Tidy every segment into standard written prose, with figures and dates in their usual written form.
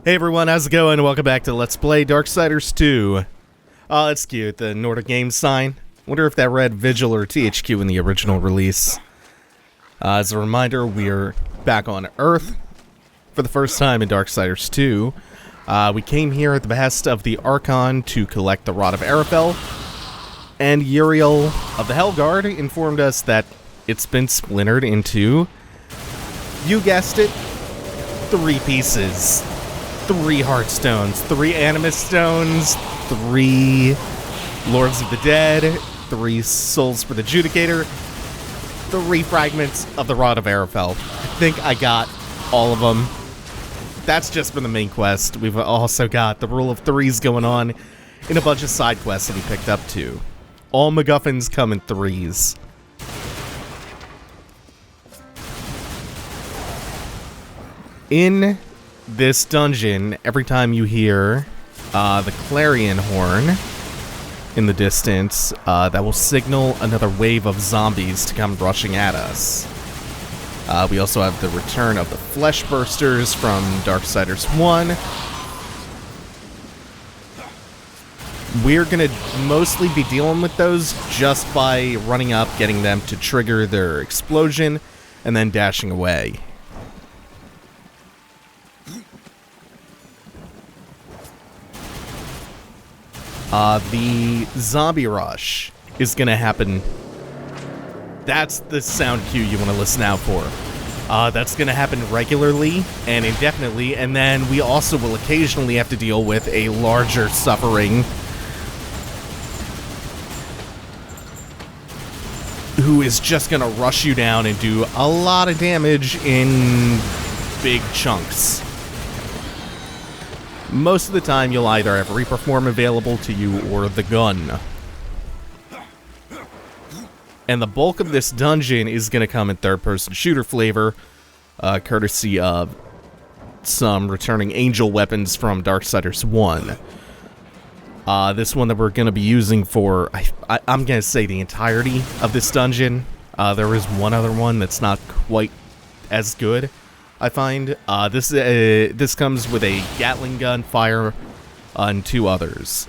Hey everyone, how's it going? Welcome back to Let's Play Darksiders 2. Oh, it's cute, the Nordic Games sign. Wonder if that read Vigil or THQ in the original release. As a reminder, we're back on Earth for the first time in Darksiders 2. We came here at the behest of the Archon to collect the Rod of Arafel, and Uriel of the Helguard informed us that it's been splintered into, you guessed it, 3 pieces. 3 Heartstones, 3 Animus Stones, 3 Lords of the Dead, 3 Souls for the Judicator, 3 fragments of the Rod of Arafel. I think I got all of them. That's just for the main quest. We've also got the Rule of Threes going on in a bunch of side quests that we picked up too. All MacGuffins come in 3s. In this dungeon, every time you hear the clarion horn in the distance, that will signal another wave of zombies to come rushing at us. We also have the return of the Flesh Bursters from Darksiders 1. We're gonna mostly be dealing with those just by running up, getting them to trigger their explosion, and then dashing away. The zombie rush is gonna happen. That's the sound cue you want to listen out for. That's gonna happen regularly and indefinitely, and then we also will occasionally have to deal with a larger suffering who is just gonna rush you down and do a lot of damage in big chunks. Most of the time, you'll either have Reaper Form available to you or the gun. And the bulk of this dungeon is going to come in third-person shooter flavor, courtesy of some returning angel weapons from Darksiders 1. This one that we're going to be using for, I'm going to say, the entirety of this dungeon. There is one other one that's not quite as good, I find. This comes with a Gatling gun, fire, and 2 others.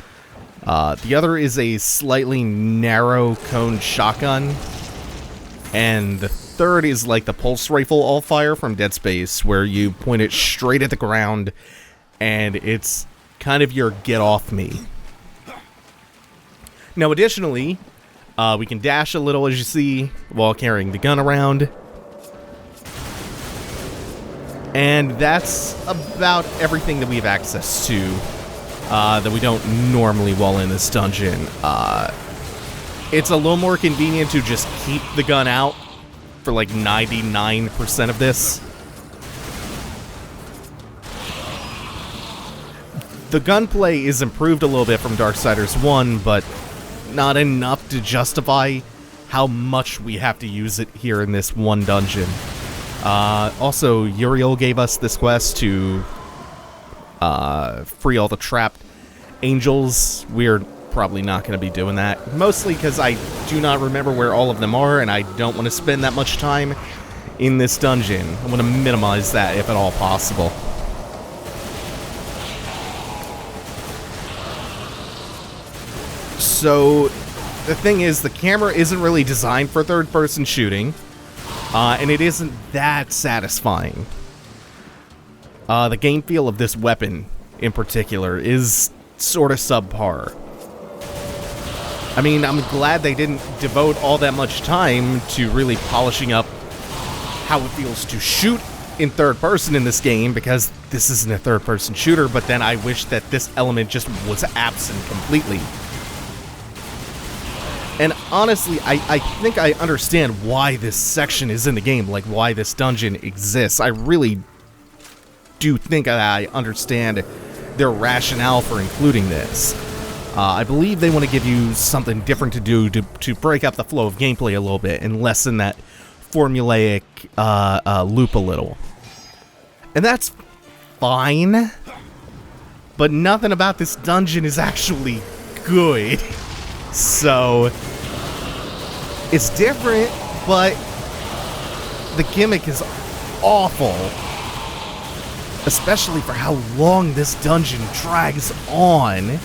The other is a slightly narrow cone shotgun, and the third is like the pulse rifle all fire from Dead Space, where you point it straight at the ground, and it's kind of your get off me. Now, additionally, we can dash a little, as you see, while carrying the gun around. And that's about everything that we have access to that we don't normally while in this dungeon. It's a little more convenient to just keep the gun out for like 99% of this. The gunplay is improved a little bit from Darksiders 1, but not enough to justify how much we have to use it here in this one dungeon. Also, Uriel gave us this quest to free all the trapped angels. We're probably not going to be doing that, mostly because I do not remember where all of them are, and I don't want to spend that much time in this dungeon. I want to minimize that if at all possible. So, the thing is, the camera isn't really designed for third-person shooting. And it isn't that satisfying. The game feel of this weapon, in particular, is sort of subpar. I mean, I'm glad they didn't devote all that much time to really polishing up how it feels to shoot in third person in this game, because this isn't a third-person shooter, but then I wish that this element just was absent completely. And honestly, I think I understand why this section is in the game, like why this dungeon exists. I really do think I understand their rationale for including this. I believe they want to give you something different to do to break up the flow of gameplay a little bit and lessen that formulaic loop a little. And that's fine, but nothing about this dungeon is actually good. So, it's different, but the gimmick is awful. especially for how long this dungeon drags on.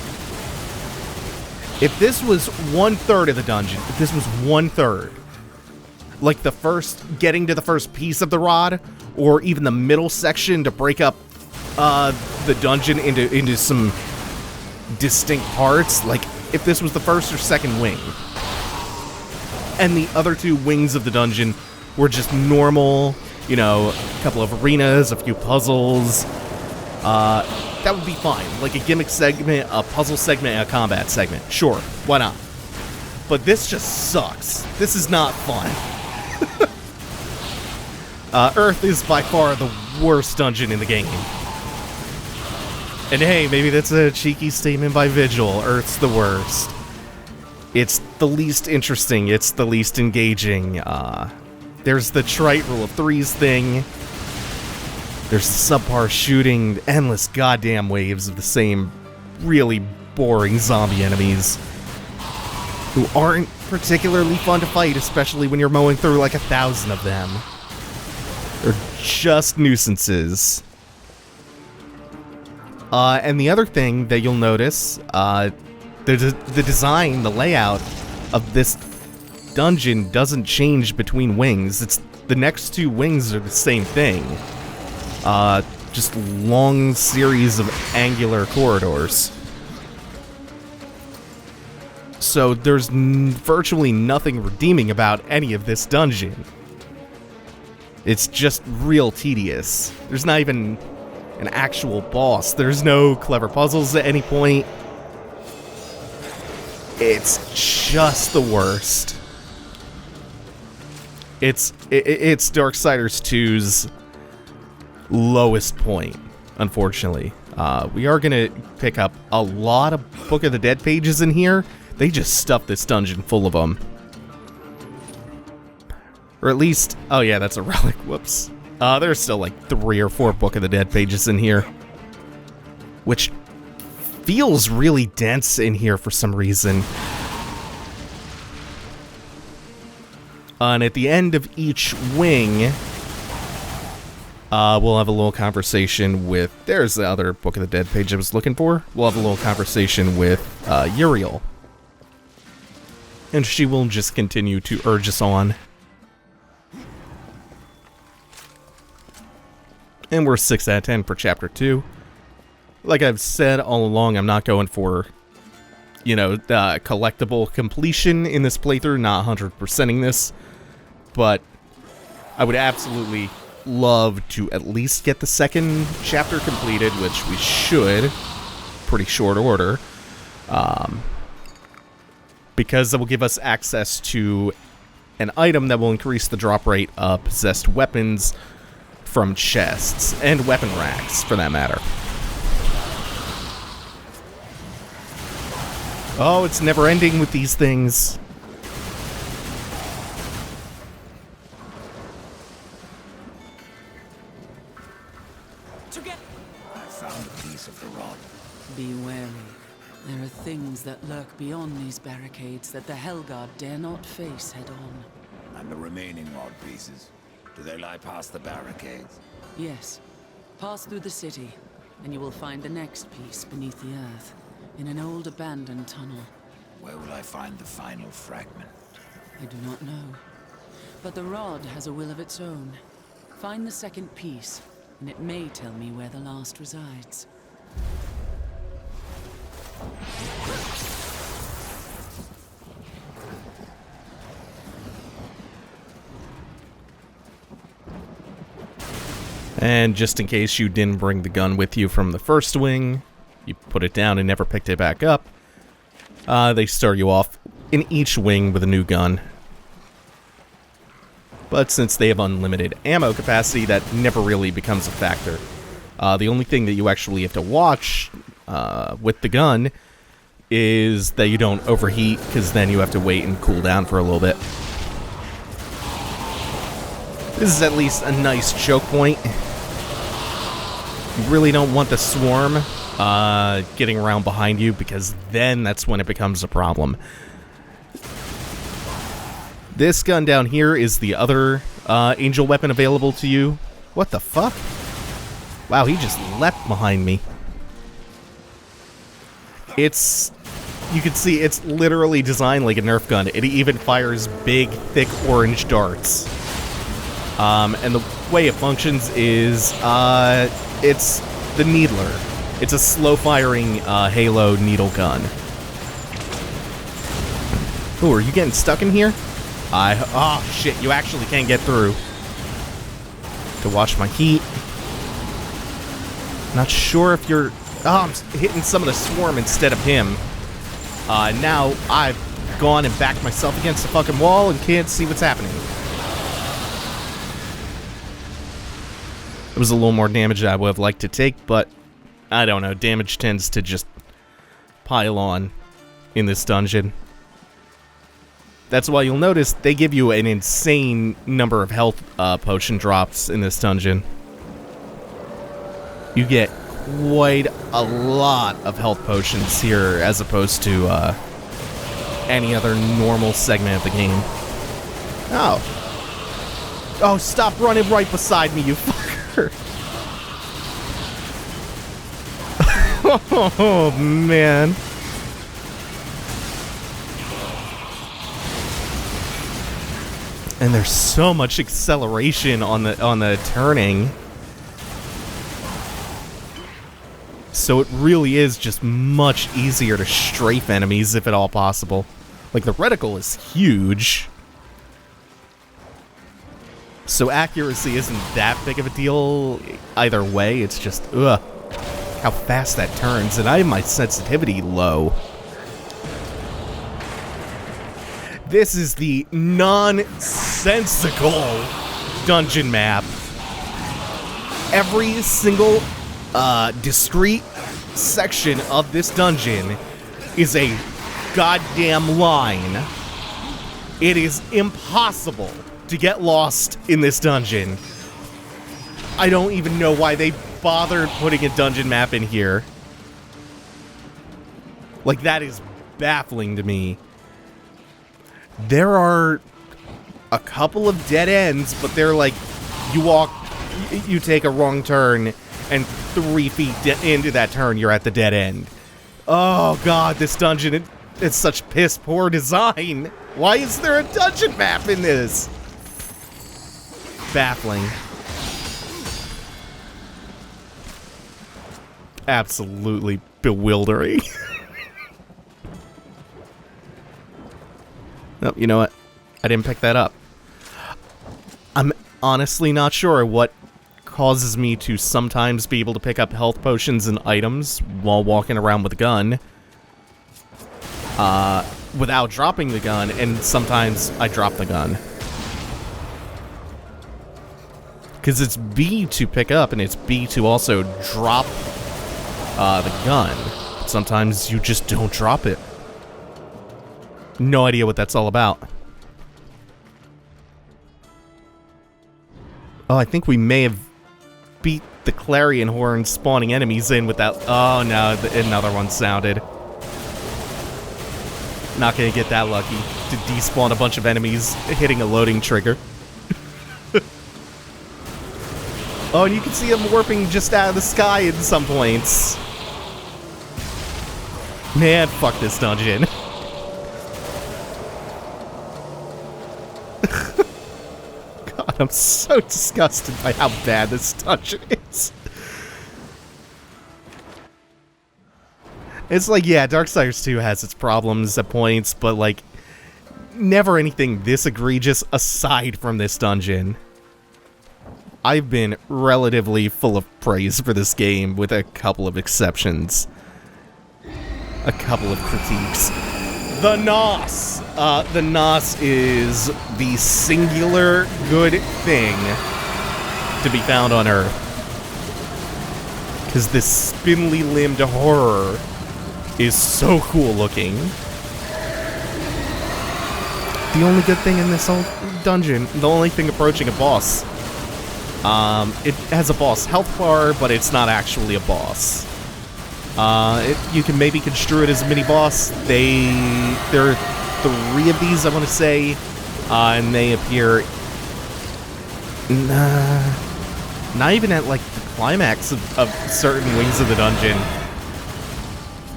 If this was 1/3 of the dungeon, if this was 1/3, like getting to the first piece of the rod, or even the middle section to break up the dungeon into some distinct parts, like if this was the first or second wing, and the other 2 wings of the dungeon were just normal, you know, a couple of arenas, a few puzzles, that would be fine. Like a gimmick segment, a puzzle segment, and a combat segment. Sure, why not? But this just sucks. This is not fun. Earth is by far the worst dungeon in the game. And hey, maybe that's a cheeky statement by Vigil. Earth's the worst. It's the least interesting. It's the least engaging. There's the trite rule of threes thing. There's subpar shooting, endless goddamn waves of the same really boring zombie enemies who aren't particularly fun to fight, especially when you're mowing through like 1,000 of them. They're just nuisances. And the other thing that you'll notice, the design, the layout of this dungeon doesn't change between wings. It's the next 2 wings are the same thing. Just long series of angular corridors. So there's virtually nothing redeeming about any of this dungeon. It's just real tedious. There's not even an actual boss. There's no clever puzzles at any point. It's just the worst. It's Darksiders 2's lowest point, unfortunately. We are gonna pick up a lot of Book of the Dead pages in here. They just stuffed this dungeon full of them. Or at least, oh yeah, that's a relic, whoops. There's still like 3 or 4 Book of the Dead pages in here, which feels really dense in here for some reason. And at the end of each wing, we'll have a little conversation with... There's the other Book of the Dead page I was looking for. We'll have a little conversation with Uriel. And she will just continue to urge us on. And we're 6 out of 10 for Chapter 2. Like I've said all along, I'm not going for, you know, collectible completion in this playthrough, not 100%ing this. But I would absolutely love to at least get the second chapter completed, which we should, pretty short order, because that will give us access to an item that will increase the drop rate of possessed weapons from chests, and weapon racks, for that matter. Oh, it's never ending with these things. Be wary. There are things that lurk beyond these barricades that the Hellguard dare not face head-on. And the remaining mod pieces? Do they lie past the barricades? Yes. Pass through the city, and you will find the next piece beneath the earth, in an old abandoned tunnel. Where will I find the final fragment? I do not know. But the rod has a will of its own. Find the second piece, and it may tell me where the last resides. And just in case you didn't bring the gun with you from the first wing, you put it down and never picked it back up, they start you off in each wing with a new gun. But since they have unlimited ammo capacity, that never really becomes a factor. The only thing that you actually have to watch with the gun is that you don't overheat, because then you have to wait and cool down for a little bit. This is at least a nice choke point. You really don't want the swarm getting around behind you, because then that's when it becomes a problem. This gun down here is the other angel weapon available to you. What the fuck? Wow, he just leapt behind me. It's... You can see it's literally designed like a Nerf gun. It even fires big, thick orange darts. And the way it functions is, it's the Needler. It's a slow-firing Halo needle gun. Ooh, are you getting stuck in here? Oh, shit, you actually can't get through. To watch my heat. Not sure if you're... Oh, I'm hitting some of the swarm instead of him. Now I've gone and backed myself against the fucking wall and can't see what's happening. It was a little more damage than I would have liked to take, but I don't know. Damage tends to just pile on in this dungeon. That's why you'll notice they give you an insane number of health potion drops in this dungeon. You get quite a lot of health potions here as opposed to any other normal segment of the game. Oh. Oh, stop running right beside me, you fucker. Oh, man. And there's so much acceleration on the turning. So it really is just much easier to strafe enemies if at all possible. Like, the reticle is huge. So accuracy isn't that big of a deal either way. It's just, ugh, how fast that turns. And I have my sensitivity low. This is the nonsensical dungeon map. Every single discrete section of this dungeon is a goddamn line. It is impossible to get lost in this dungeon. I don't even know why they bothered putting a dungeon map in here. Like, that is baffling to me. There are a couple of dead ends, but they're like, you take a wrong turn, and 3 feet into that turn, you're at the dead end. Oh god, this dungeon, it's such piss poor design. Why is there a dungeon map in this? Baffling. Absolutely bewildering. Nope, you know what? I didn't pick that up. I'm honestly not sure what causes me to sometimes be able to pick up health potions and items while walking around with a gun without dropping the gun, and sometimes I drop the gun. Because it's B to pick up, and it's B to also drop the gun. But sometimes you just don't drop it. No idea what that's all about. Oh, I think we may have beat the clarion horn spawning enemies in without... Oh, no, another one sounded. Not gonna get that lucky to despawn a bunch of enemies hitting a loading trigger. Oh, and you can see them warping just out of the sky in some points. Man, fuck this dungeon. God, I'm so disgusted by how bad this dungeon is. It's like, yeah, Darksiders 2 has its problems at points, but, like, never anything this egregious aside from this dungeon. I've been relatively full of praise for this game, with a couple of exceptions. A couple of critiques. The NOS! The NOS is the singular good thing to be found on Earth. Because this spindly-limbed horror is so cool looking. The only good thing in this whole dungeon, the only thing approaching a boss, it has a boss health bar, but it's not actually a boss. You can maybe construe it as a mini-boss. There are 3 of these, I want to say, and they appear... Not even at, like, the climax of certain wings of the dungeon.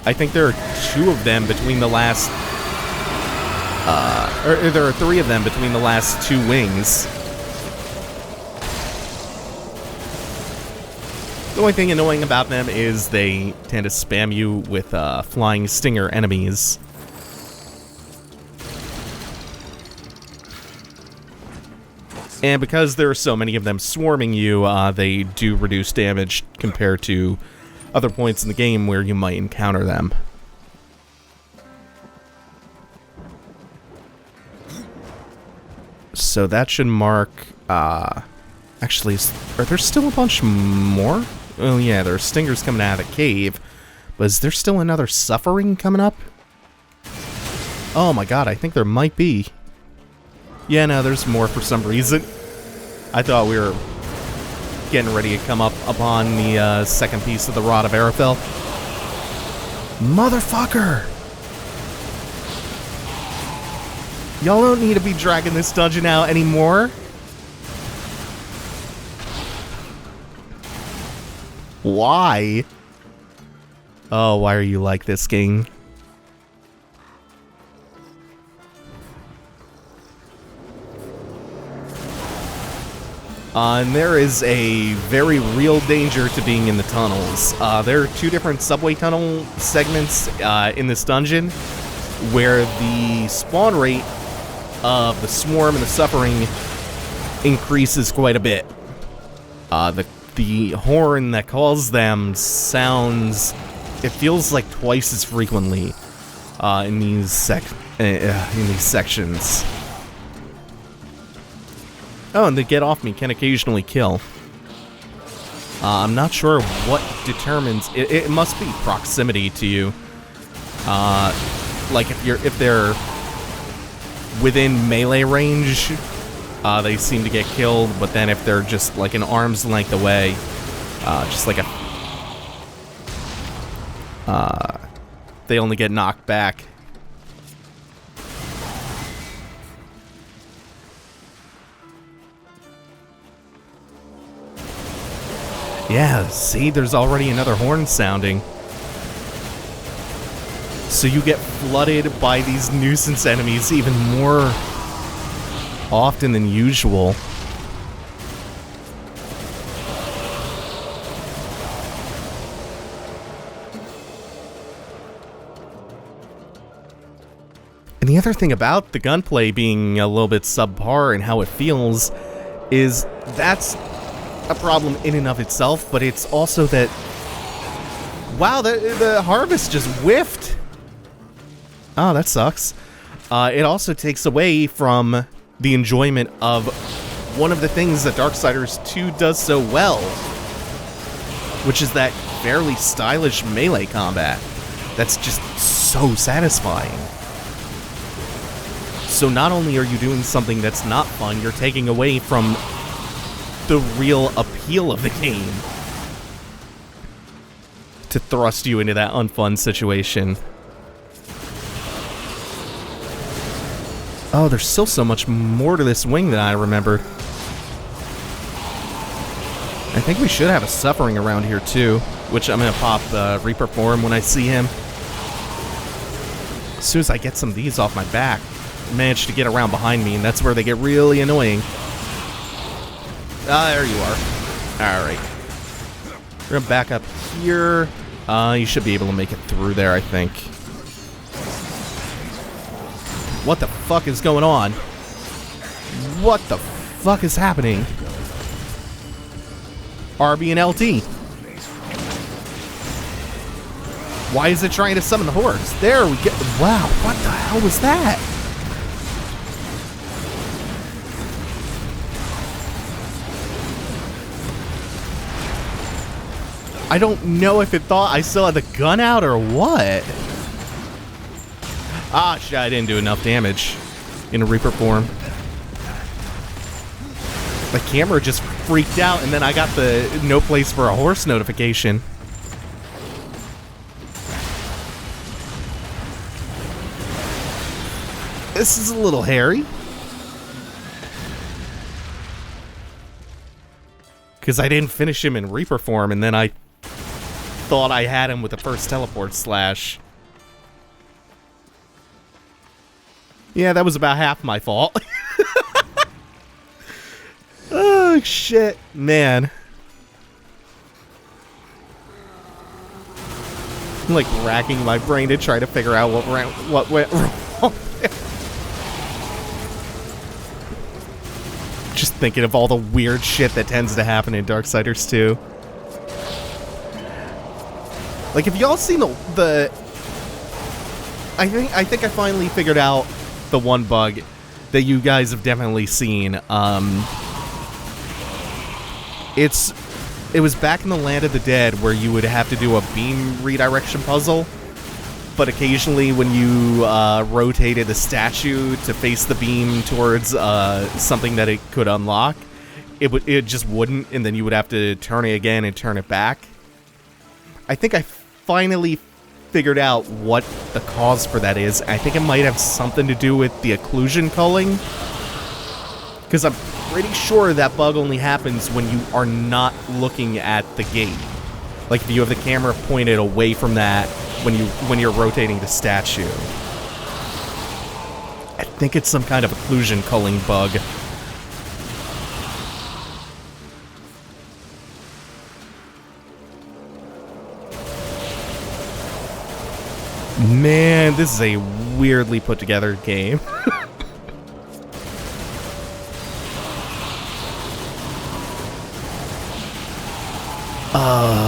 I think there are 2 of them between the last... or there are 3 of them between the last 2 wings. The only thing annoying about them is they tend to spam you with flying stinger enemies. And because there are so many of them swarming you, they do reduce damage compared to other points in the game where you might encounter them. So that should mark... actually, are there still a bunch more? Oh yeah, there are stingers coming out of the cave. But is there still another suffering coming up? Oh my god, I think there might be. Yeah, no, there's more for some reason. I thought we were getting ready to come up upon the second piece of the Rod of Arafel. Motherfucker! Y'all don't need to be dragging this dungeon out anymore. Why? Oh, why are you like this, game? And there is a very real danger to being in the tunnels. There are 2 different subway tunnel segments in this dungeon where the spawn rate of the swarm and the suffering increases quite a bit. The horn that calls them sounds... It feels like twice as frequently in these sections. Oh, and the get off me can occasionally kill. I'm not sure what determines... It must be proximity to you. Like if they're within melee range, they seem to get killed, but then if they're just like an arm's length away, just like they only get knocked back. Yeah, see, there's already another horn sounding. So you get flooded by these nuisance enemies even more often than usual. And the other thing about the gunplay being a little bit subpar and how it feels is that's a problem in and of itself, but it's also that, wow, the harvest just whiffed. Oh, that sucks. It also takes away from the enjoyment of one of the things that Darksiders 2 does so well, which is that fairly stylish melee combat that's just so satisfying. So not only are you doing something that's not fun, you're taking away from the real appeal of the game to thrust you into that unfun situation. Oh, there's still so much more to this wing than I remember. I think we should have a suffering around here too, which I'm gonna pop Reaper Form when I see him. As soon as I get some of these off my back, I manage to get around behind me, and that's where they get really annoying. Ah, there you are. Alright. We're gonna back up here. You should be able to make it through there, I think. What the fuck is going on? What the fuck is happening? RB and LT. Why is it trying to summon the horse? There we go. Wow, what the hell was that? I don't know if it thought I still had the gun out or what. Ah, shit, I didn't do enough damage in a Reaper form. The camera just freaked out, and then I got the no place for a horse notification. This is a little hairy. Because I didn't finish him in Reaper form, and then I thought I had him with the first teleport slash. Yeah, that was about half my fault. Oh, shit. Man. I'm like racking my brain to try to figure out what went wrong. Just thinking of all the weird shit that tends to happen in Darksiders 2. Like, have y'all seen the I think I finally figured out the one bug that you guys have definitely seen. It was back in the Land of the Dead where you would have to do a beam redirection puzzle, but occasionally when you rotated the statue to face the beam towards something that it could unlock, it just wouldn't, and then you would have to turn it again and turn it back. I think I finally figured out what the cause for that is. I think it might have something to do with the occlusion culling, because I'm pretty sure that bug only happens when you are not looking at the gate. Like if you have the camera pointed away from that when you're rotating the statue. I think it's some kind of occlusion culling bug. Man, this is a weirdly put together game.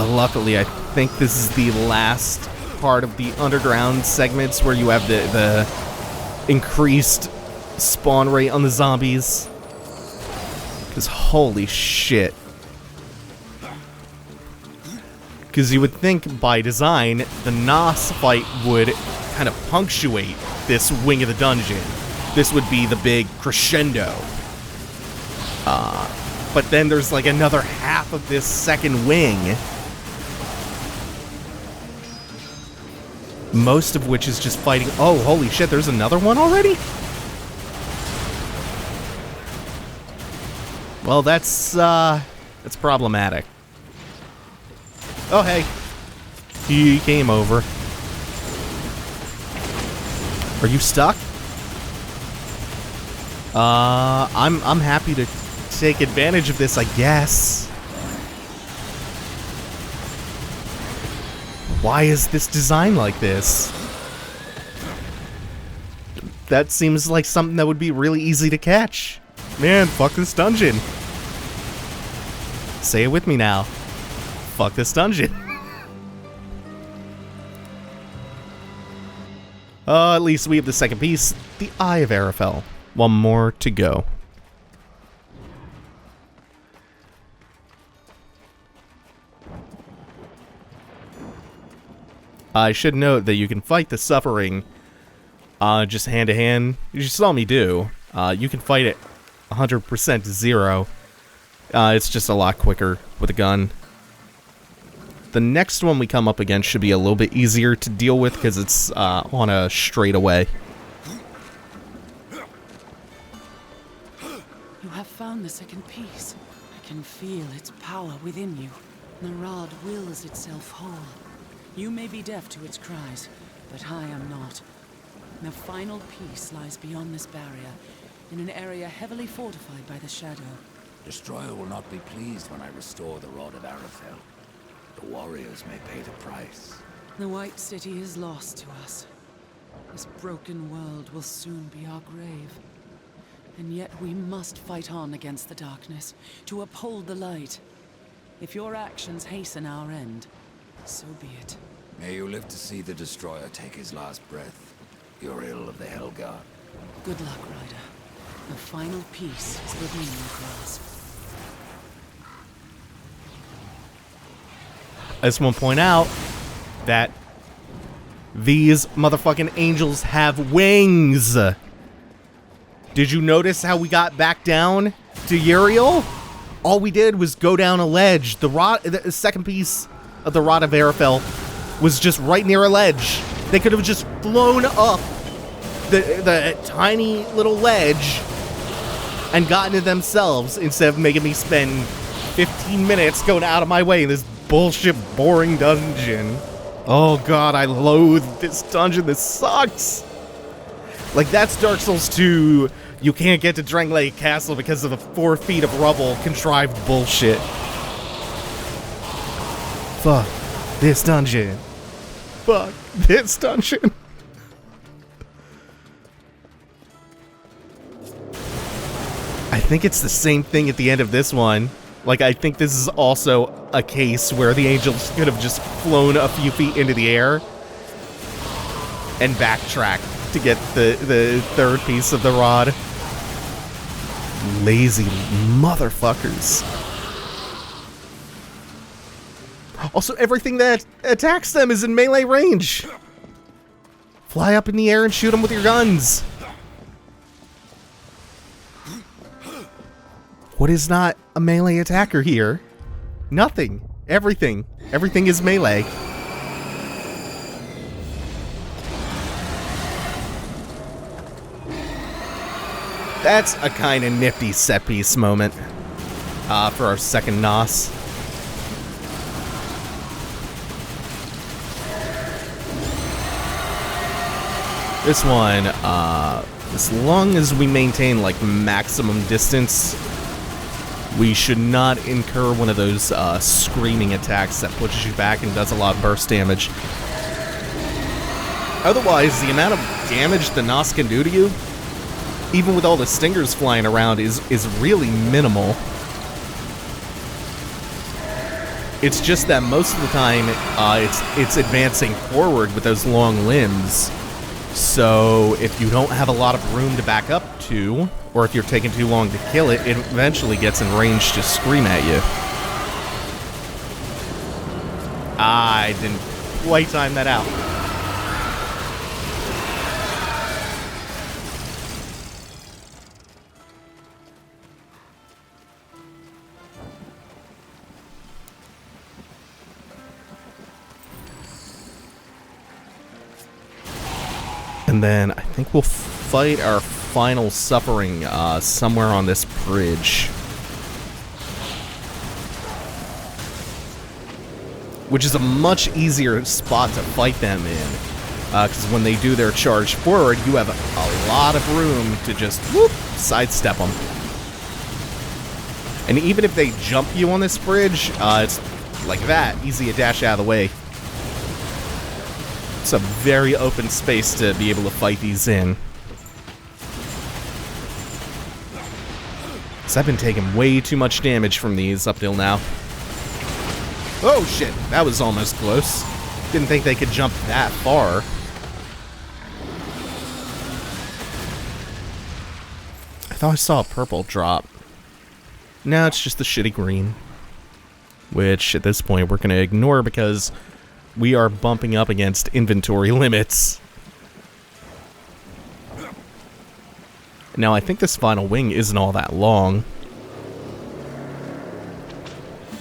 Luckily, I think this is the last part of the underground segments where you have the increased spawn rate on the zombies. Because holy shit. Because you would think by design, the Nos fight would kind of punctuate this wing of the dungeon. This would be the big crescendo. But then there's like another half of this second wing. Most of which is just fighting. Oh, holy shit, there's another one already? Well, that's problematic. Oh, hey. He came over. Are you stuck? I'm happy to take advantage of this, I guess. Why is this designed like this? That seems like something that would be really easy to catch. Man, fuck this dungeon. Say it with me now. Fuck this dungeon. At least we have the second piece, the Eye of Arafel. One more to go. I should note that you can fight the Suffering just hand-to-hand. You saw me do. You can fight it 100% to 0. It's just a lot quicker with a gun. The next one we come up against should be a little bit easier to deal with because it's on a straightaway. You have found the second piece. I can feel its power within you. The rod wills itself whole. You may be deaf to its cries, but I am not. The final piece lies beyond this barrier, in an area heavily fortified by the shadow. Destroyer will not be pleased when I restore the Rod of Arafel. The warriors may pay the price. The White City is lost to us. This broken world will soon be our grave. And yet we must fight on against the darkness, to uphold the light. If your actions hasten our end, so be it. May you live to see the Destroyer take his last breath. Your ill of the Helguard. Good luck, Ryder. The final piece is within your grasp. I just want to point out that these motherfucking angels have wings. Did you notice how we got back down to Uriel? All we did was go down a ledge. The second piece of the Rod of Arafel was just right near a ledge. They could have just flown up the tiny little ledge and gotten it themselves instead of making me spend 15 minutes going out of my way in this bullshit, boring dungeon. Oh god, I loathe this dungeon. This sucks. Like, that's Dark Souls 2. You can't get to Drangleic Castle because of the 4 feet of rubble contrived bullshit. Fuck this dungeon. Fuck this dungeon. I think it's the same thing at the end of this one. Like, I think this is also a case where the angels could have just flown a few feet into the air and backtracked to get the third piece of the rod. Lazy motherfuckers. Also, everything that attacks them is in melee range. Fly up in the air and shoot them with your guns. What is not a melee attacker here? Nothing. Everything. Everything is melee. That's a kind of nifty set piece moment for our second NOS. This one, as long as we maintain like maximum distance, we should not incur one of those screaming attacks that pushes you back and does a lot of burst damage. Otherwise, the amount of damage the NOS can do to you, even with all the stingers flying around, is really minimal. It's just that most of the time, it's advancing forward with those long limbs. So if you don't have a lot of room to back up to, or if you're taking too long to kill it, it eventually gets in range to scream at you. I didn't quite time that out. And then I think we'll fight our final suffering somewhere on this bridge. Which is a much easier spot to fight them in. Because when they do their charge forward, you have a lot of room to just whoop, sidestep them. And even if they jump you on this bridge, it's like that, easy to dash out of the way. It's a very open space to be able to fight these in. So I've been taking way too much damage from these up till now. Oh shit, that was almost close. Didn't think they could jump that far. I thought I saw a purple drop. No, it's just the shitty green. Which, at this point, we're going to ignore because we are bumping up against inventory limits. Now, I think this final wing isn't all that long.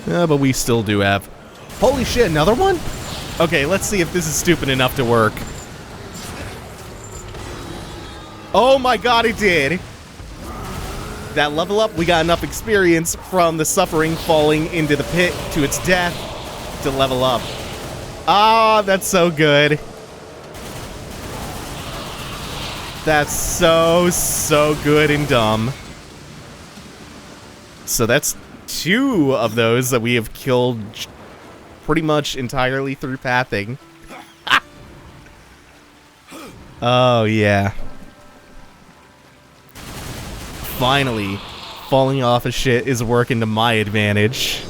But we still do have... Holy shit, another one? Okay, let's see if this is stupid enough to work. Oh my god, it did! That level up, we got enough experience from the suffering falling into the pit to its death to level up. Ah, that's so good. That's so good and dumb. So that's 2 of those that we have killed pretty much entirely through pathing. Oh, yeah. Finally, falling off of shit is working to my advantage.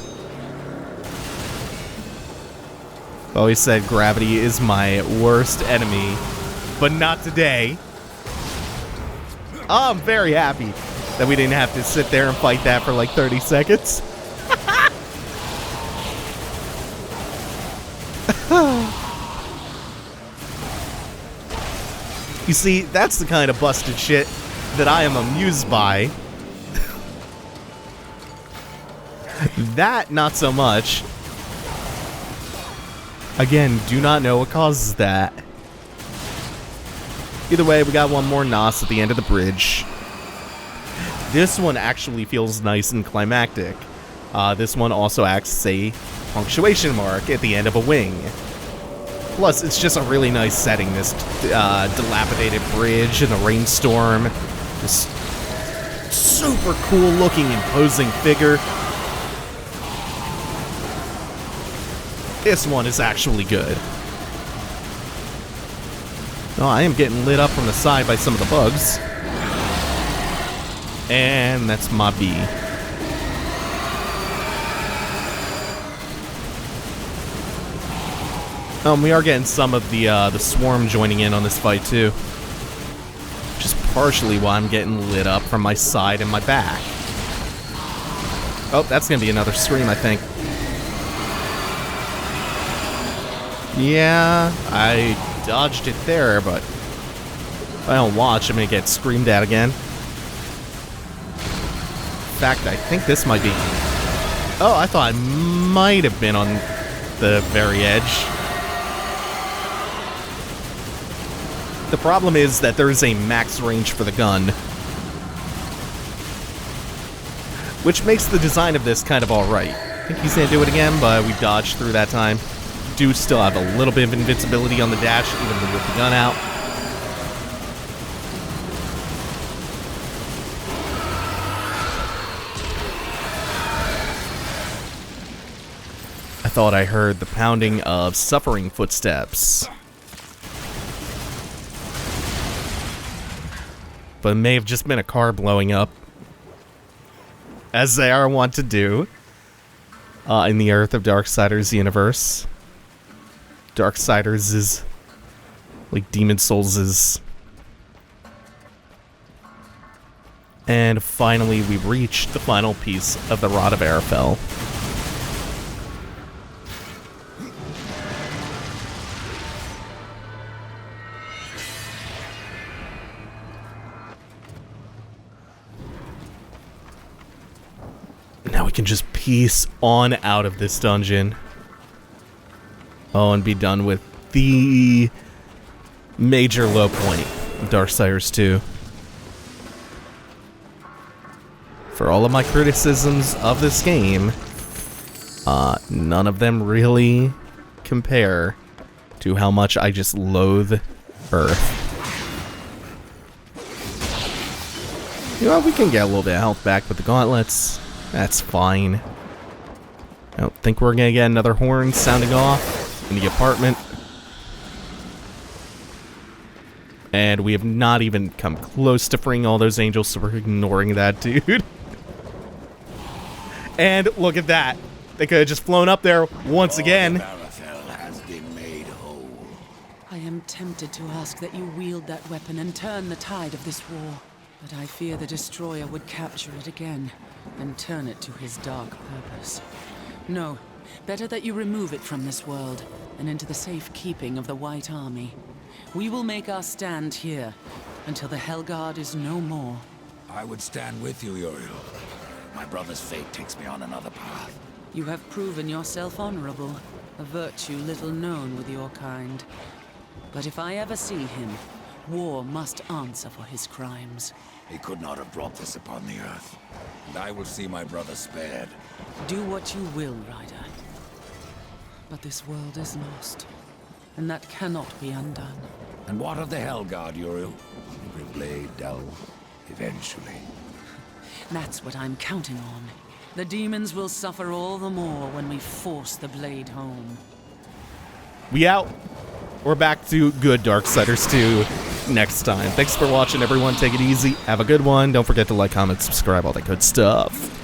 Always said gravity is my worst enemy, but not today. Oh, I'm very happy that we didn't have to sit there and fight that for like 30 seconds. You see, that's the kind of busted shit that I am amused by. That, not so much. Again, do not know what causes that. Either way, we got one more NOS at the end of the bridge. This one actually feels nice and climactic. This one also acts as a punctuation mark at the end of a wing. Plus, it's just a really nice setting, this dilapidated bridge and the rainstorm. This super cool looking, imposing figure. This one is actually good. Oh, I am getting lit up from the side by some of the bugs. And that's my bee. We are getting some of the swarm joining in on this fight too. Just partially why I'm getting lit up from my side and my back. Oh, that's gonna be another scream, I think. Yeah, I dodged it there, but if I don't watch, I'm gonna get screamed at again. In fact, I think this might be... Oh, I thought I might have been on the very edge. The problem is that there is a max range for the gun, which makes the design of this kind of alright. I think he's gonna do it again, but we dodged through that time. Do still have a little bit of invincibility on the dash, even with the gun out. I thought I heard the pounding of suffering footsteps. But it may have just been a car blowing up, as they are wont to do in the Earth of Darksiders universe. Darksiders is like Demon Souls is. And finally, we reached the final piece of the Rod of Arafel. Now we can just piece on out of this dungeon. Oh, and be done with the major low point of Darksiders 2. For all of my criticisms of this game, none of them really compare to how much I just loathe Earth. You know, we can get a little bit of health back with the gauntlets. That's fine. I don't think we're gonna get another horn sounding off in the apartment. And we have not even come close to freeing all those angels, so we're ignoring that, dude. And look at that. They could have just flown up there once again. Has been made whole. I am tempted to ask that you wield that weapon and turn the tide of this war. But I fear the Destroyer would capture it again and turn it to his dark purpose. No, better that you remove it from this world and into the safe keeping of the White Army. We will make our stand here until the Hellguard is no more. I would stand with you, Uriel. My brother's fate takes me on another path. You have proven yourself honorable, a virtue little known with your kind. But if I ever see him, war must answer for his crimes. He could not have brought this upon the earth, and I will see my brother spared. Do what you will, Ryder. But this world is lost, and that cannot be undone. And what of the Hellguard, Uriel? Every blade dull, eventually. That's what I'm counting on. The demons will suffer all the more when we force the blade home. We out. We're back to good Darksiders 2 next time. Thanks for watching, everyone. Take it easy. Have a good one. Don't forget to like, comment, subscribe, all that good stuff.